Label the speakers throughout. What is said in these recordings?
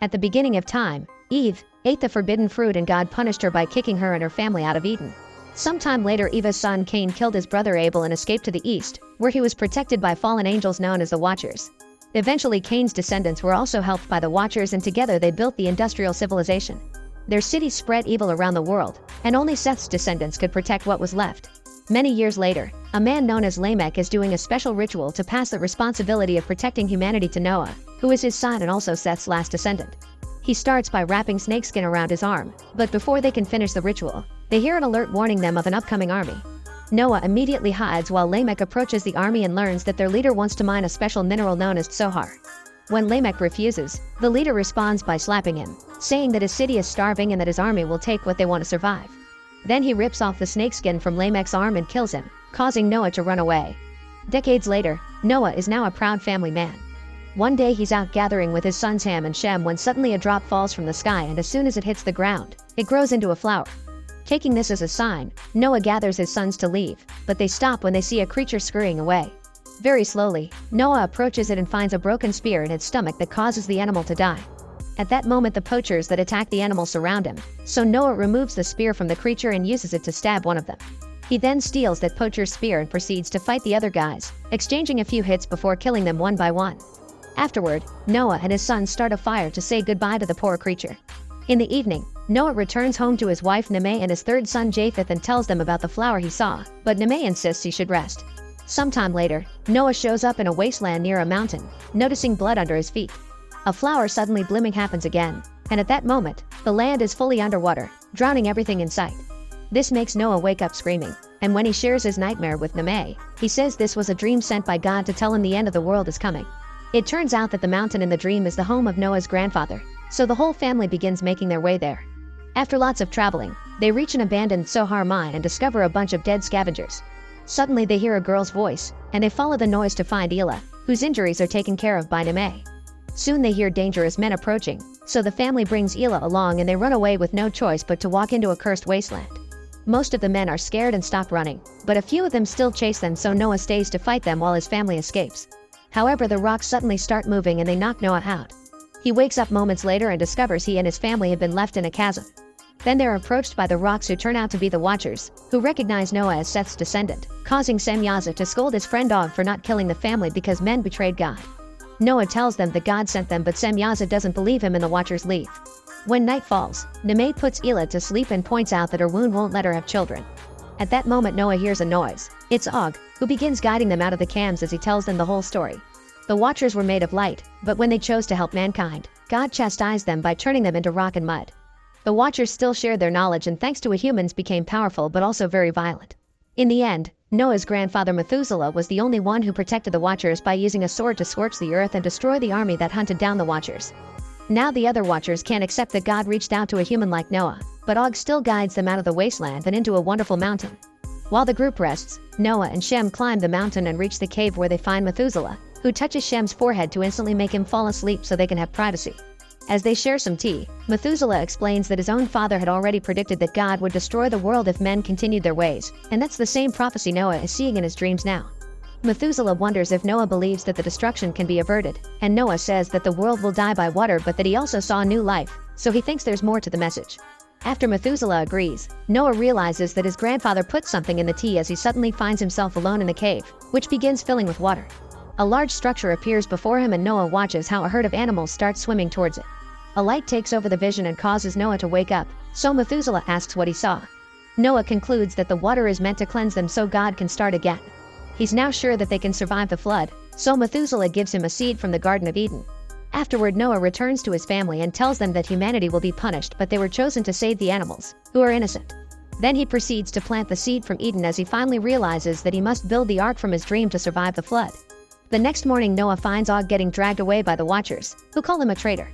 Speaker 1: At the beginning of time, Eve ate the forbidden fruit and God punished her by kicking her and her family out of Eden. Sometime later, Eva's son Cain killed his brother Abel and escaped to the east, where he was protected by fallen angels known as the Watchers. Eventually, Cain's descendants were also helped by the Watchers, and together they built the industrial civilization. Their cities spread evil around the world, and only Seth's descendants could protect what was left. Many years later, a man known as Lamech is doing a special ritual to pass the responsibility of protecting humanity to Noah, who is his son and also Seth's last descendant. He starts by wrapping snakeskin around his arm, but before they can finish the ritual, they hear an alert warning them of an upcoming army. Noah immediately hides while Lamech approaches the army and learns that their leader wants to mine a special mineral known as Tsohar. When Lamech refuses, the leader responds by slapping him, saying that his city is starving and that his army will take what they want to survive. Then he rips off the snakeskin from Lamech's arm and kills him, causing Noah to run away. Decades later, Noah is now a proud family man. One day he's out gathering with his sons Ham and Shem when suddenly a drop falls from the sky, and as soon as it hits the ground, it grows into a flower. Taking this as a sign, Noah gathers his sons to leave, but they stop when they see a creature scurrying away. Very slowly, Noah approaches it and finds a broken spear in its stomach that causes the animal to die. At that moment, the poachers that attack the animal surround him, so Noah removes the spear from the creature and uses it to stab one of them. He then steals that poacher's spear and proceeds to fight the other guys, exchanging a few hits before killing them one by one. Afterward, Noah and his sons start a fire to say goodbye to the poor creature. In the evening, Noah returns home to his wife Nemeh and his third son Japheth and tells them about the flower he saw, but Nemeh insists he should rest. Sometime later, Noah shows up in a wasteland near a mountain, noticing blood under his feet. A flower suddenly blooming happens again, and at that moment, the land is fully underwater, drowning everything in sight. This makes Noah wake up screaming, and when he shares his nightmare with Nemeh, he says this was a dream sent by God to tell him the end of the world is coming. It turns out that the mountain in the dream is the home of Noah's grandfather, so the whole family begins making their way there. After lots of traveling, they reach an abandoned Tsohar mine and discover a bunch of dead scavengers. Suddenly they hear a girl's voice, and they follow the noise to find Elah, whose injuries are taken care of by Nemeh. Soon they hear dangerous men approaching, so the family brings Elah along and they run away with no choice but to walk into a cursed wasteland. Most of the men are scared and stop running, but a few of them still chase them, so Noah stays to fight them while his family escapes. However, the rocks suddenly start moving and they knock Noah out. He wakes up moments later and discovers he and his family have been left in a chasm. Then they're approached by the rocks, who turn out to be the Watchers, who recognize Noah as Seth's descendant, causing Semyaza to scold his friend Og for not killing the family because men betrayed God. Noah tells them that God sent them, but Semyaza doesn't believe him and the Watchers leave. When night falls, Nemeh puts Elah to sleep and points out that her wound won't let her have children. At that moment, Noah hears a noise. It's Og, who begins guiding them out of the cams as he tells them the whole story. The Watchers were made of light, but when they chose to help mankind, God chastised them by turning them into rock and mud. The Watchers still shared their knowledge, and thanks to it, humans became powerful but also very violent. In the end, Noah's grandfather Methuselah was the only one who protected the Watchers by using a sword to scorch the earth and destroy the army that hunted down the Watchers. Now the other Watchers can't accept that God reached out to a human like Noah, but Og still guides them out of the wasteland and into a wonderful mountain. While the group rests, Noah and Shem climb the mountain and reach the cave where they find Methuselah, who touches Shem's forehead to instantly make him fall asleep so they can have privacy. As they share some tea, Methuselah explains that his own father had already predicted that God would destroy the world if men continued their ways, and that's the same prophecy Noah is seeing in his dreams now. Methuselah wonders if Noah believes that the destruction can be averted, and Noah says that the world will die by water, but that he also saw new life, so he thinks there's more to the message. After Methuselah agrees, Noah realizes that his grandfather put something in the tea as he suddenly finds himself alone in the cave, which begins filling with water. A large structure appears before him and Noah watches how a herd of animals start swimming towards it. A light takes over the vision and causes Noah to wake up, so Methuselah asks what he saw. Noah concludes that the water is meant to cleanse them so God can start again. He's now sure that they can survive the flood, so Methuselah gives him a seed from the Garden of Eden. Afterward, Noah returns to his family and tells them that humanity will be punished, but they were chosen to save the animals, who are innocent. Then he proceeds to plant the seed from Eden as he finally realizes that he must build the ark from his dream to survive the flood. The next morning, Noah finds Og getting dragged away by the Watchers, who call him a traitor.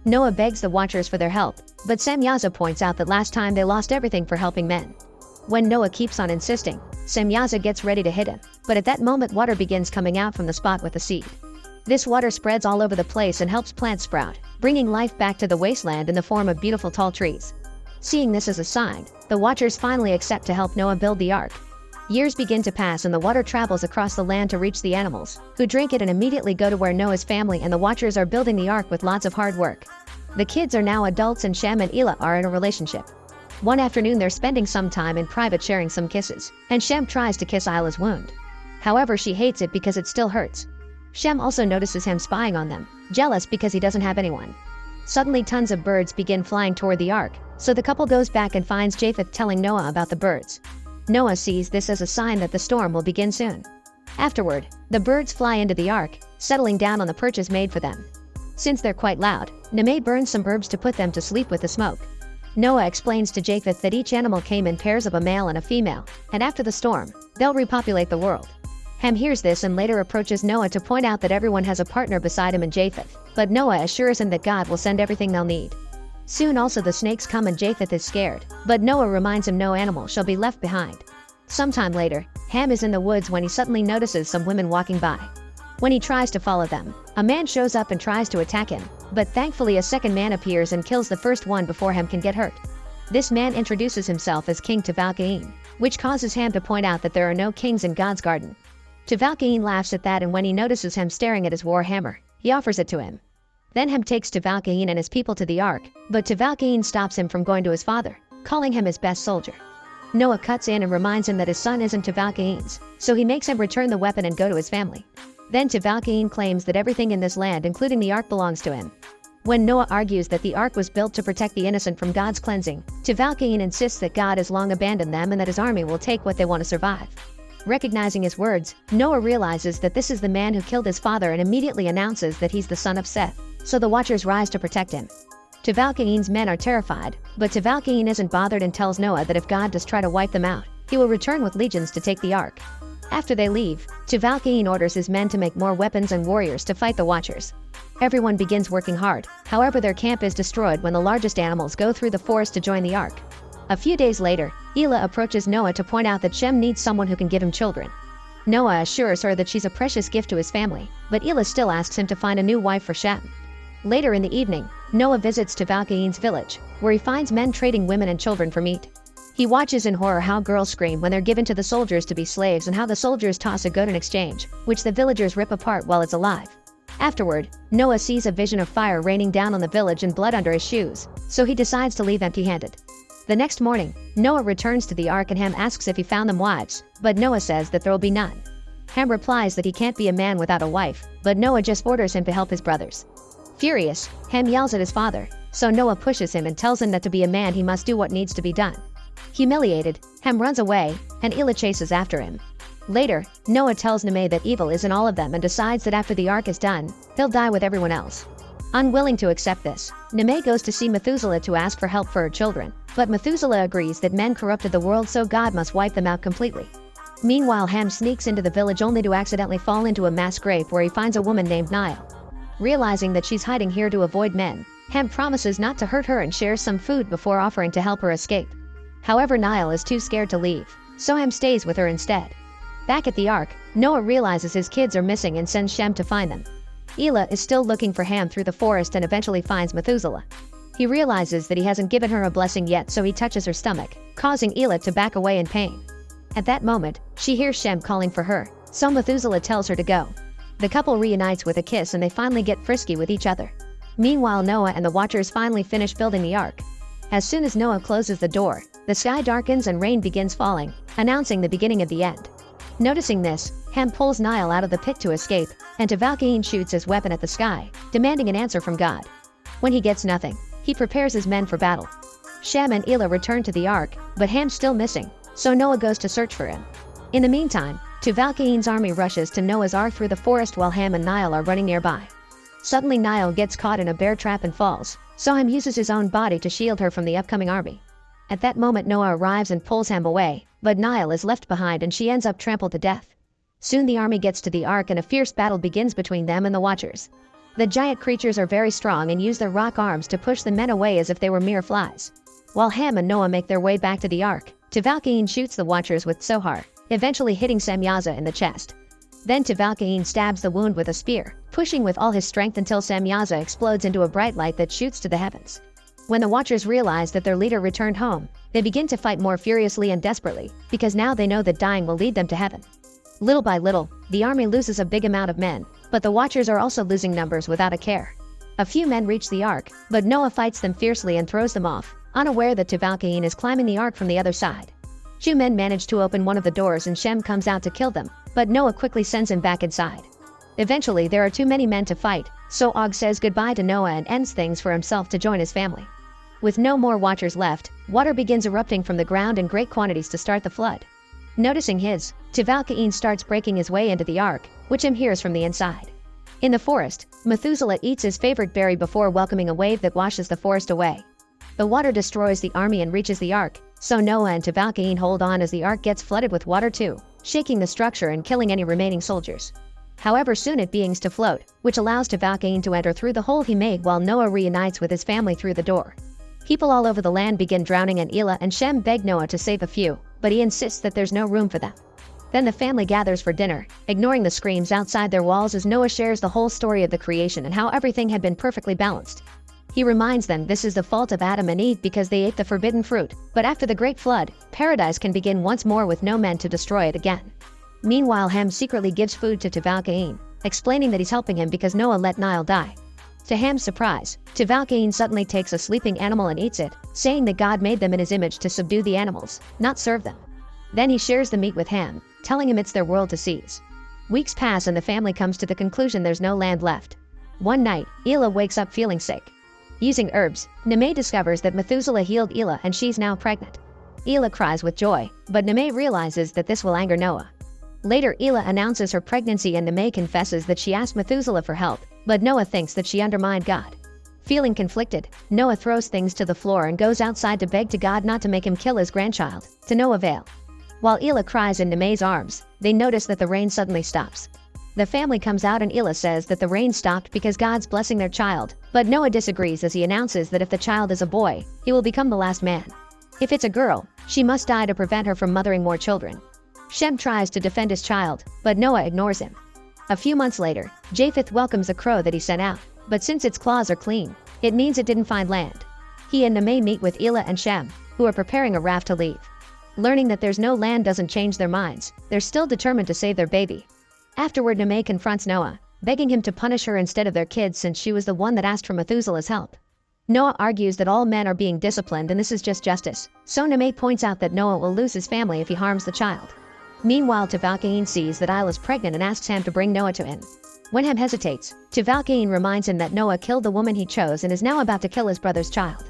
Speaker 1: Noah begs the Watchers for their help, but Semyaza points out that last time they lost everything for helping men. When Noah keeps on insisting, Semyaza gets ready to hit him, but at that moment water begins coming out from the spot with the seed. This water spreads all over the place and helps plants sprout, bringing life back to the wasteland in the form of beautiful tall trees. Seeing this as a sign, the Watchers finally accept to help Noah build the ark. Years begin to pass and the water travels across the land to reach the animals, who drink it and immediately go to where Noah's family and the Watchers are building the ark with lots of hard work. The kids are now adults and Shem and Ela are in a relationship. One afternoon they're spending some time in private sharing some kisses, and Shem tries to kiss Ila's wound. However, she hates it because it still hurts. Shem also notices him spying on them, jealous because he doesn't have anyone. Suddenly tons of birds begin flying toward the ark, so the couple goes back and finds Japheth telling Noah about the birds. Noah sees this as a sign that the storm will begin soon. Afterward, the birds fly into the ark, settling down on the perches made for them. Since they're quite loud, Nameh burns some herbs to put them to sleep with the smoke. Noah explains to Japheth that each animal came in pairs of a male and a female, and after the storm, they'll repopulate the world. Ham hears this and later approaches Noah to point out that everyone has a partner beside him in Japheth, but Noah assures him that God will send everything they'll need. Soon also the snakes come and Japheth is scared, but Noah reminds him no animal shall be left behind. Sometime later, Ham is in the woods when he suddenly notices some women walking by. When he tries to follow them, a man shows up and tries to attack him, but thankfully a second man appears and kills the first one before Ham can get hurt. This man introduces himself as King Tuval-Cain, which causes Ham to point out that there are no kings in God's garden. Tuval-Cain laughs at that, and when he notices Ham staring at his war hammer, he offers it to him. Then Ham takes Tuval-Cain and his people to the ark, but Tuval-Cain stops him from going to his father, calling him his best soldier. Noah cuts in and reminds him that his son isn't Tuval-Cain's, so he makes him return the weapon and go to his family. Then Tuval-Cain claims that everything in this land, including the ark, belongs to him. When Noah argues that the ark was built to protect the innocent from God's cleansing, Tuval-Cain insists that God has long abandoned them and that his army will take what they want to survive. Recognizing his words, Noah realizes that this is the man who killed his father and immediately announces that he's the son of Seth, so the Watchers rise to protect him. Tuval-Cain's men are terrified, but Tuval-Cain isn't bothered and tells Noah that if God does try to wipe them out, he will return with legions to take the ark. After they leave, Tuval-Cain orders his men to make more weapons and warriors to fight the Watchers. Everyone begins working hard, however their camp is destroyed when the largest animals go through the forest to join the ark. A few days later, Ela approaches Noah to point out that Shem needs someone who can give him children. Noah assures her that she's a precious gift to his family, but Ela still asks him to find a new wife for Shem. Later in the evening, Noah visits Tuval-Cain's village, where he finds men trading women and children for meat. He watches in horror how girls scream when they're given to the soldiers to be slaves and how the soldiers toss a goat in exchange, which the villagers rip apart while it's alive. Afterward, Noah sees a vision of fire raining down on the village and blood under his shoes, so he decides to leave empty-handed. The next morning, Noah returns to the ark and Ham asks if he found them wives, but Noah says that there will be none. Ham replies that he can't be a man without a wife, but Noah just orders him to help his brothers. Furious, Ham yells at his father, so Noah pushes him and tells him that to be a man he must do what needs to be done. Humiliated, Ham runs away, and Ela chases after him. Later, Noah tells Nameh that evil is in all of them and decides that after the ark is done, he'll die with everyone else. Unwilling to accept this, Nameh goes to see Methuselah to ask for help for her children, but Methuselah agrees that men corrupted the world so God must wipe them out completely. Meanwhile, Ham sneaks into the village only to accidentally fall into a mass grave where he finds a woman named Nile. Realizing that she's hiding here to avoid men, Ham promises not to hurt her and shares some food before offering to help her escape. However, Nile is too scared to leave, so Ham stays with her instead. Back at the ark, Noah realizes his kids are missing and sends Shem to find them. Ela is still looking for Ham through the forest and eventually finds Methuselah. He realizes that he hasn't given her a blessing yet, so he touches her stomach, causing Ela to back away in pain. At that moment, she hears Shem calling for her, so Methuselah tells her to go. The couple reunites with a kiss and they finally get frisky with each other. Meanwhile, Noah and the Watchers finally finish building the ark. As soon as Noah closes the door, the sky darkens and rain begins falling, announcing the beginning of the end. Noticing this, Ham pulls Nile out of the pit to escape, and Tuval-Cain shoots his weapon at the sky, demanding an answer from God. When he gets nothing, he prepares his men for battle. Shem and Ela return to the ark, but Ham's still missing, so Noah goes to search for him. In the meantime, Tuval-Cain's army rushes to Noah's ark through the forest while Ham and Nile are running nearby. Suddenly Nile gets caught in a bear trap and falls, so Ham uses his own body to shield her from the upcoming army. At that moment Noah arrives and pulls Ham away, but Nile is left behind and she ends up trampled to death. Soon the army gets to the ark and a fierce battle begins between them and the Watchers. The giant creatures are very strong and use their rock arms to push the men away as if they were mere flies. While Ham and Noah make their way back to the ark, Tuval-Cain shoots the Watchers with Sohar, eventually hitting Samyaza in the chest. Then Tuval-Cain stabs the wound with a spear, pushing with all his strength until Samyaza explodes into a bright light that shoots to the heavens. When the Watchers realize that their leader returned home, they begin to fight more furiously and desperately, because now they know that dying will lead them to heaven. Little by little, the army loses a big amount of men, but the Watchers are also losing numbers without a care. A few men reach the ark, but Noah fights them fiercely and throws them off, unaware that Tubal-Cain is climbing the ark from the other side. Two men manage to open one of the doors and Shem comes out to kill them, but Noah quickly sends him back inside. Eventually, there are too many men to fight, so Og says goodbye to Noah and ends things for himself to join his family. With no more watchers left, water begins erupting from the ground in great quantities to start the flood. Noticing his, Tubal-Cain starts breaking his way into the ark, which him hears from the inside. In the forest, Methuselah eats his favorite berry before welcoming a wave that washes the forest away. The water destroys the army and reaches the ark, so Noah and Tubal-Cain hold on as the ark gets flooded with water too, shaking the structure and killing any remaining soldiers. However, soon it begins to float, which allows Tubal-Cain to enter through the hole he made while Noah reunites with his family through the door. People all over the land begin drowning and Elah and Shem beg Noah to save a few, but he insists that there's no room for them. Then the family gathers for dinner, ignoring the screams outside their walls as Noah shares the whole story of the creation and how everything had been perfectly balanced. He reminds them this is the fault of Adam and Eve because they ate the forbidden fruit, but after the great flood, paradise can begin once more with no men to destroy it again. Meanwhile, Ham secretly gives food to Tubal-Cain, explaining that he's helping him because Noah let Nile die. To Ham's surprise, Tubal-Cain suddenly takes a sleeping animal and eats it, saying that God made them in his image to subdue the animals, not serve them. Then he shares the meat with Ham, telling him it's their world to seize. Weeks pass and the family comes to the conclusion there's no land left. One night, Elah wakes up feeling sick. Using herbs, Nemeh discovers that Methuselah healed Elah and she's now pregnant. Elah cries with joy, but Nemeh realizes that this will anger Noah. Later, Elah announces her pregnancy and Nemeh confesses that she asked Methuselah for help, but Noah thinks that she undermined God. Feeling conflicted, Noah throws things to the floor and goes outside to beg to God not to make him kill his grandchild, to no avail. While Elah cries in Nemeh's arms, they notice that the rain suddenly stops. The family comes out and Elah says that the rain stopped because God's blessing their child, but Noah disagrees as he announces that if the child is a boy, he will become the last man. If it's a girl, she must die to prevent her from mothering more children. Shem tries to defend his child, but Noah ignores him. A few months later, Japheth welcomes a crow that he sent out, but since its claws are clean, it means it didn't find land. He and Nemeh meet with Elah and Shem, who are preparing a raft to leave. Learning that there's no land doesn't change their minds, they're still determined to save their baby. Afterward, Nemeh confronts Noah, begging him to punish her instead of their kids since she was the one that asked for Methuselah's help. Noah argues that all men are being disciplined and this is just justice, so Nemeh points out that Noah will lose his family if he harms the child. Meanwhile, Tubal-Cain sees that Elah is pregnant and asks Ham to bring Noah to him. When Ham hesitates, Tubal-Cain reminds him that Noah killed the woman he chose and is now about to kill his brother's child.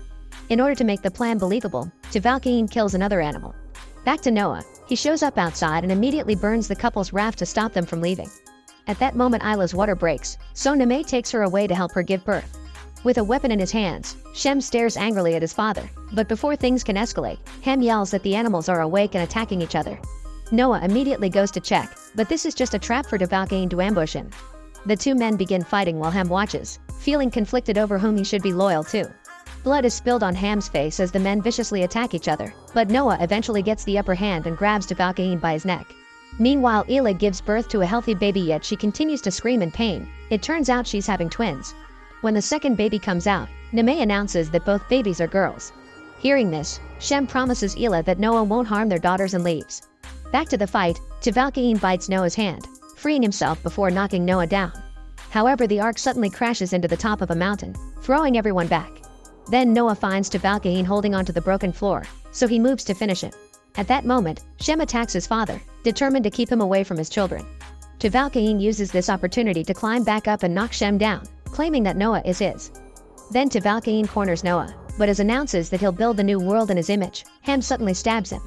Speaker 1: In order to make the plan believable, Tubal-Cain kills another animal. Back to Noah, he shows up outside and immediately burns the couple's raft to stop them from leaving. At that moment, Elah's water breaks, so Nemeh takes her away to help her give birth. With a weapon in his hands, Shem stares angrily at his father, but before things can escalate, Ham yells that the animals are awake and attacking each other. Noah immediately goes to check, but this is just a trap for Tubal-Cain to ambush him. The two men begin fighting while Ham watches, feeling conflicted over whom he should be loyal to. Blood is spilled on Ham's face as the men viciously attack each other, but Noah eventually gets the upper hand and grabs Tubal-Cain by his neck. Meanwhile, Elah gives birth to a healthy baby, yet she continues to scream in pain. It turns out she's having twins. When the second baby comes out, Nemeh announces that both babies are girls. Hearing this, Shem promises Elah that Noah won't harm their daughters and leaves. Back to the fight, Tubal-Cain bites Noah's hand, freeing himself before knocking Noah down. However, the ark suddenly crashes into the top of a mountain, throwing everyone back. Then Noah finds Tubal-Cain holding onto the broken floor, so he moves to finish him. At that moment, Shem attacks his father, determined to keep him away from his children. Tubal-Cain uses this opportunity to climb back up and knock Shem down, claiming that Noah is his. Then Tubal-Cain corners Noah, but as announces that he'll build the new world in his image, Ham suddenly stabs him.